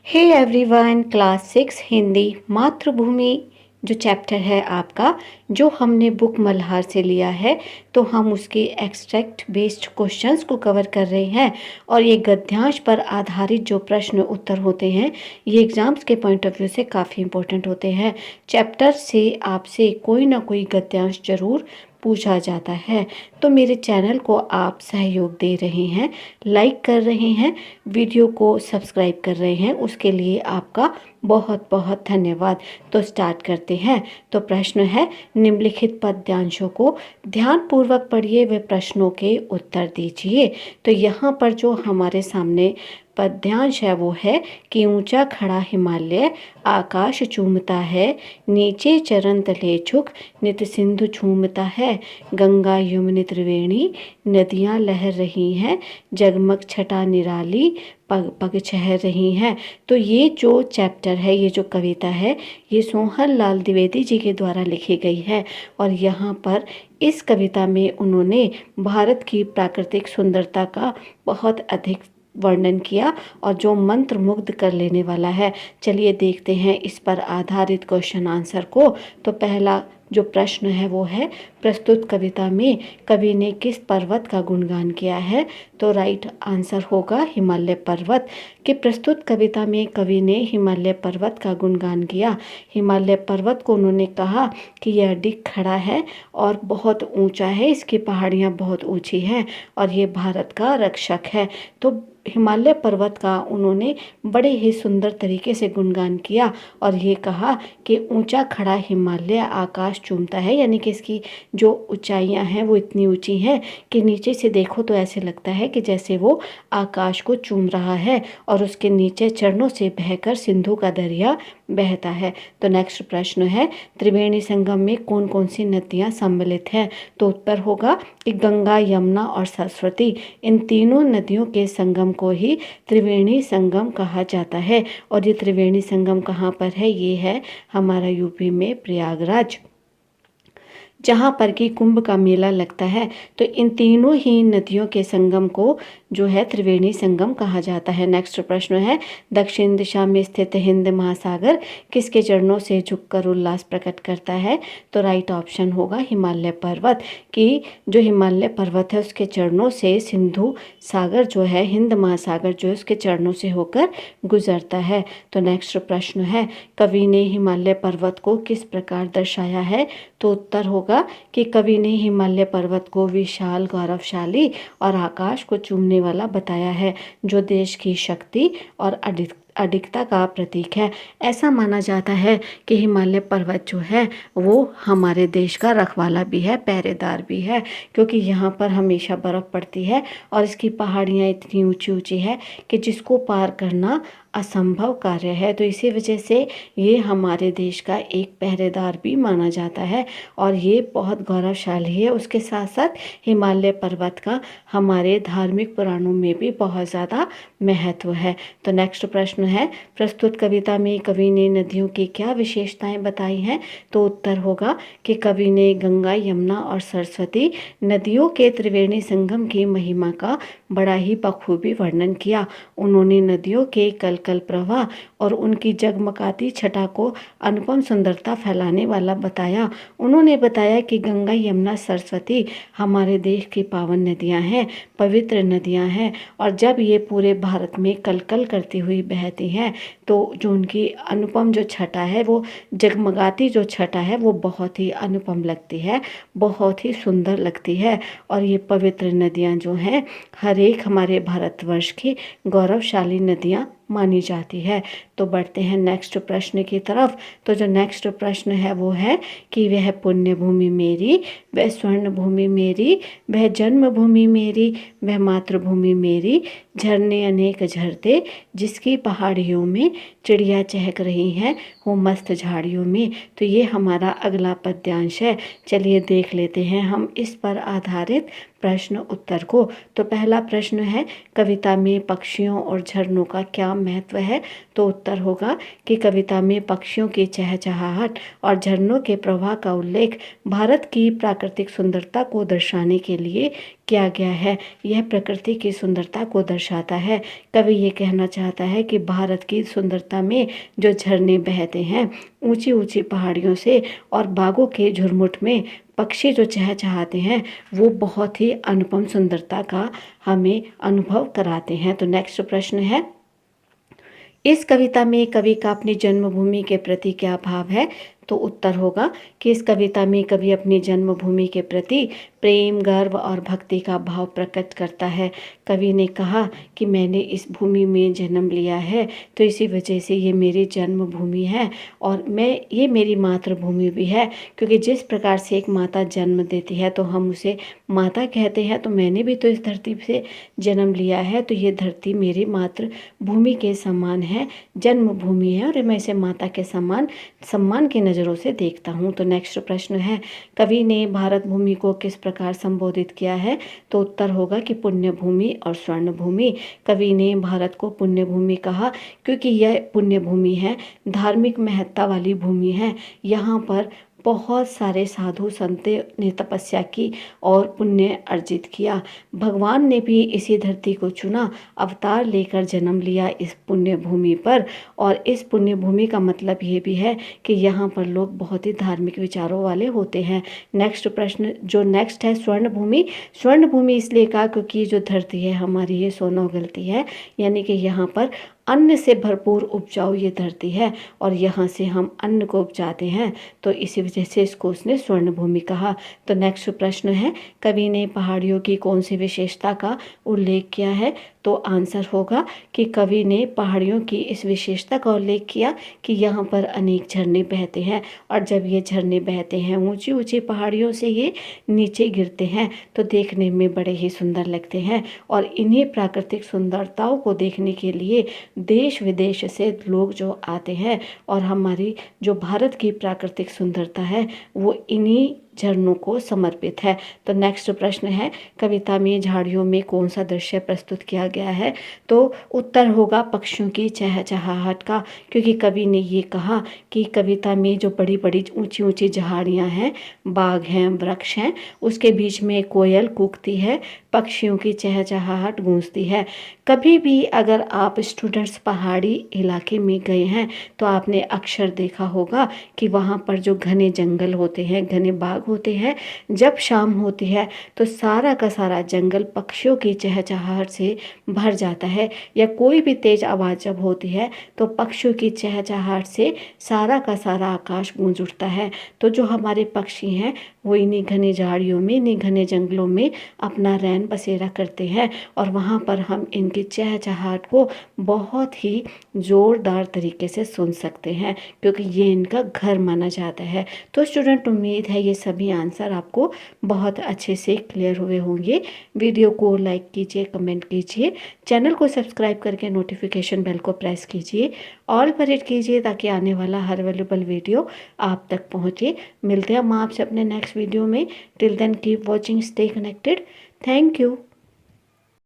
Hey everyone, class 6 Hindi मातृभूमि जो chapter है आपका, जो हमने बुक मल्हार से लिया है, तो हम उसके एक्सट्रैक्ट बेस्ड क्वेश्चंस को कवर कर रहे हैं। और ये गद्यांश पर आधारित जो प्रश्न उत्तर होते हैं, ये एग्जाम्स के पॉइंट ऑफ व्यू से काफ़ी इंपॉर्टेंट होते हैं। चैप्टर से आपसे कोई ना कोई गद्यांश जरूर पूछा जाता है। तो मेरे चैनल को आप सहयोग दे रहे हैं, लाइक कर रहे हैं, वीडियो को सब्सक्राइब कर रहे हैं, उसके लिए आपका बहुत बहुत धन्यवाद। तो स्टार्ट करते हैं। तो प्रश्न है, निम्नलिखित पद्यांशों को ध्यानपूर्वक पढ़िए व प्रश्नों के उत्तर दीजिए। तो यहाँ पर जो हमारे सामने पद्यांश है वो है कि ऊंचा खड़ा हिमालय आकाश चूमता है, नीचे चरण तले झुक नित सिंधु झूमता है, गंगा यमुनी त्रिवेणी नदियाँ लहर रही हैं, जगमग छटा निराली पग पग छहर रही हैं। तो ये जो चैप्टर है, ये जो कविता है, ये सोहन लाल द्विवेदी जी के द्वारा लिखी गई है। और यहाँ पर इस कविता में उन्होंने भारत की प्राकृतिक सुंदरता का बहुत अधिक वर्णन किया और जो मंत्र मुग्ध कर लेने वाला है। चलिए देखते हैं इस पर आधारित क्वेश्चन आंसर को। तो पहला जो प्रश्न है वो है, प्रस्तुत कविता में कवि ने किस पर्वत का गुणगान किया है? तो राइट आंसर होगा हिमालय पर्वत। कि प्रस्तुत कविता में कवि ने हिमालय पर्वत का गुणगान किया। हिमालय पर्वत को उन्होंने कहा कि यह अडिग खड़ा है और बहुत ऊंचा है, इसकी पहाड़ियाँ बहुत ऊंची हैं और ये भारत का रक्षक है। तो हिमालय पर्वत का उन्होंने बड़े ही सुंदर तरीके से गुणगान किया और ये कहा कि ऊंचा खड़ा हिमालय आकाश चूमता है, यानी कि इसकी जो ऊंचाइयां हैं वो इतनी ऊंची हैं कि नीचे से देखो तो ऐसे लगता है कि जैसे वो आकाश को चूम रहा है और उसके नीचे चरणों से बहकर सिंधु का दरिया बहता है। तो नेक्स्ट प्रश्न है, त्रिवेणी संगम में कौन कौन सी नदियाँ सम्मिलित हैं? तो उत्तर होगा कि गंगा, यमुना और सरस्वती। इन तीनों नदियों के संगम को ही त्रिवेणी संगम कहा जाता है। और ये त्रिवेणी संगम कहाँ पर है? ये है हमारा यूपी में प्रयागराज, जहाँ पर कि कुंभ का मेला लगता है। तो इन तीनों ही नदियों के संगम को जो है त्रिवेणी संगम कहा जाता है। नेक्स्ट प्रश्न है, दक्षिण दिशा में स्थित हिंद महासागर किसके चरणों से झुककर उल्लास प्रकट करता है? तो राइट ऑप्शन होगा हिमालय पर्वत। कि जो हिमालय पर्वत है उसके चरणों से सिंधु सागर जो है, हिंद महासागर जो है, उसके चरणों से होकर गुजरता है। तो नेक्स्ट प्रश्न है, कवि ने हिमालय पर्वत को किस प्रकार दर्शाया है? तो उत्तर होगा कि कवि ने हिमालय पर्वत को विशाल, गौरवशाली और आकाश को चूमने वाला बताया है, जो देश की शक्ति और अडिगता का प्रतीक है। ऐसा माना जाता है कि हिमालय पर्वत जो है वो हमारे देश का रखवाला भी है, पहरेदार भी है, क्योंकि यहाँ पर हमेशा बर्फ़ पड़ती है और इसकी पहाड़ियाँ इतनी ऊंची ऊंची है कि जिसको पार करना असंभव कार्य है। तो इसी वजह से ये हमारे देश का एक पहरेदार भी माना जाता है और ये बहुत गौरवशाली है। उसके साथ साथ हिमालय पर्वत का हमारे धार्मिक पुराणों में भी बहुत ज़्यादा महत्व है। तो नेक्स्ट प्रश्न है, प्रस्तुत कविता में कवि ने नदियों की क्या विशेषताएं बताई हैं? तो उत्तर होगा कि कवि ने गंगा, यमुना और सरस्वती नदियों के त्रिवेणी संगम की महिमा का बड़ा ही बखूबी वर्णन किया। उन्होंने नदियों के कल कल प्रवाह और उनकी जगमगाती छटा को अनुपम सुंदरता फैलाने वाला बताया। उन्होंने बताया कि गंगा, यमुना, सरस्वती हमारे देश की पावन नदियां हैं, पवित्र नदियां हैं और जब ये पूरे भारत में कल कल करती हुई बहती हैं तो जो उनकी अनुपम जो छटा है, वो जगमगाती जो छटा है, वो बहुत ही अनुपम लगती है, बहुत ही सुंदर लगती है। और ये पवित्र नदियाँ जो हैं हर एक हमारे भारतवर्ष की गौरवशाली नदियाँ मानी जाती है। तो बढ़ते हैं नेक्स्ट प्रश्न की तरफ। तो जो नेक्स्ट प्रश्न है वो है कि वह पुण्य भूमि मेरी, वह स्वर्ण भूमि मेरी, वह जन्मभूमि मेरी, वह मातृभूमि मेरी, झरने अनेक झरते जिसकी पहाड़ियों में चिड़िया चहक रही हैं वो मस्त झाड़ियों में। तो ये हमारा अगला पद्यांश है। चलिए देख लेते हैं हम इस पर आधारित प्रश्न उत्तर को। तो पहला प्रश्न है, कविता में पक्षियों और झरनों का क्या महत्व है? तो उत्तर होगा कि कविता में पक्षियों की चहचहाहट और झरनों के प्रवाह का उल्लेख भारत की प्राकृतिक सुंदरता को दर्शाने के लिए किया गया है। यह प्रकृति की सुंदरता को दर्शाता है। कवि ये कहना चाहता है कि भारत की सुंदरता में जो झरने बहते हैं ऊंची ऊंची पहाड़ियों से और बागों के झुरमुट में पक्षी जो चहचहाते हैं वो बहुत ही अनुपम सुंदरता का हमें अनुभव कराते हैं। तो नेक्स्ट प्रश्न है, इस कविता में कवि का अपनी जन्मभूमि के प्रति क्या भाव है? तो उत्तर होगा कि इस कविता में कवि अपनी जन्मभूमि के प्रति प्रेम, गर्व और भक्ति का भाव प्रकट करता है। कवि ने कहा कि मैंने इस भूमि में जन्म लिया है, तो इसी वजह से ये मेरी जन्मभूमि है और ये मेरी मातृभूमि भी है, क्योंकि जिस प्रकार से एक माता जन्म देती है तो हम उसे माता कहते हैं। तो मैंने भी तो इस धरती से जन्म लिया है, तो ये धरती मेरी मातृभूमि के समान है, जन्मभूमि है, और मैं इसे माता के समान सम्मान की नज़रों से देखता हूँ। तो नेक्स्ट प्रश्न है, कवि ने भारत भूमि को किस प्रकार संबोधित किया है? तो उत्तर होगा कि पुण्य भूमि और स्वर्ण भूमि। कवि ने भारत को पुण्य भूमि कहा क्योंकि यह पुण्य भूमि है, धार्मिक महत्ता वाली भूमि है। यहाँ पर बहुत सारे साधु संत ने तपस्या की और पुण्य अर्जित किया। भगवान ने भी इसी धरती को चुना, अवतार लेकर जन्म लिया इस पुण्य भूमि पर। और इस पुण्य भूमि का मतलब ये भी है कि यहाँ पर लोग बहुत ही धार्मिक विचारों वाले होते हैं। नेक्स्ट प्रश्न जो नेक्स्ट है, स्वर्ण भूमि। स्वर्ण भूमि इसलिए कहा क्योंकि ये जो धरती है हमारी, ये सोना उगलती है, यानी कि यहाँ पर अन्न से भरपूर उपजाऊ ये धरती है और यहाँ से हम अन्न को उपजाते हैं, तो इसी वजह से इसको उसने स्वर्ण भूमि कहा। तो नेक्स्ट प्रश्न है, कवि ने पहाड़ियों की कौन सी विशेषता का उल्लेख किया है? तो आंसर होगा कि कवि ने पहाड़ियों की इस विशेषता का उल्लेख किया कि यहाँ पर अनेक झरने बहते हैं, और जब ये झरने बहते हैं ऊंची ऊंची पहाड़ियों से ये नीचे गिरते हैं तो देखने में बड़े ही सुंदर लगते हैं। और इन्हीं प्राकृतिक सुंदरताओं को देखने के लिए देश विदेश से लोग जो आते हैं, और हमारी जो भारत की प्राकृतिक सुंदरता है वो इन्हीं झरनों को समर्पित है। तो नेक्स्ट प्रश्न है, कविता में झाड़ियों में कौन सा दृश्य प्रस्तुत किया गया है? तो उत्तर होगा पक्षियों की चहचहाहट का, क्योंकि कवि ने ये कहा कि कविता में जो बड़ी बड़ी ऊंची ऊंची झाड़ियां हैं, बाग हैं, वृक्ष हैं, उसके बीच में कोयल कूकती है, पक्षियों की चहचहाहट गूंजती है। कभी भी अगर आप स्टूडेंट्स पहाड़ी इलाके में गए हैं तो आपने अक्सर देखा होगा कि वहाँ पर जो घने जंगल होते हैं, घने बाग होते हैं, जब शाम होती है तो सारा का सारा जंगल पक्षियों की चहचहाहट से भर जाता है, या कोई भी तेज आवाज़ जब होती है तो पक्षियों की चहचहाहट से सारा का सारा आकाश गूंज उठता है। तो जो हमारे पक्षी हैं वो इन्हीं घने झाड़ियों में, इन्हीं घने जंगलों में अपना रैन बसेरा करते हैं, और वहाँ पर हम इनकी चहचहाहट को बहुत ही ज़ोरदार तरीके से सुन सकते हैं, क्योंकि ये इनका घर माना जाता है। तो स्टूडेंट, उम्मीद है ये सभी आंसर आपको बहुत अच्छे से क्लियर हुए होंगे। वीडियो को लाइक कीजिए, कमेंट कीजिए, चैनल को सब्सक्राइब करके नोटिफिकेशन बेल को प्रेस कीजिए, ऑल पर हिट कीजिए ताकि आने वाला हर वैल्यूबल वीडियो आप तक पहुँचे। मिलते हैं हम आपसे अपने नेक्स्ट वीडियो में। Till then keep watching, stay connected. Thank you.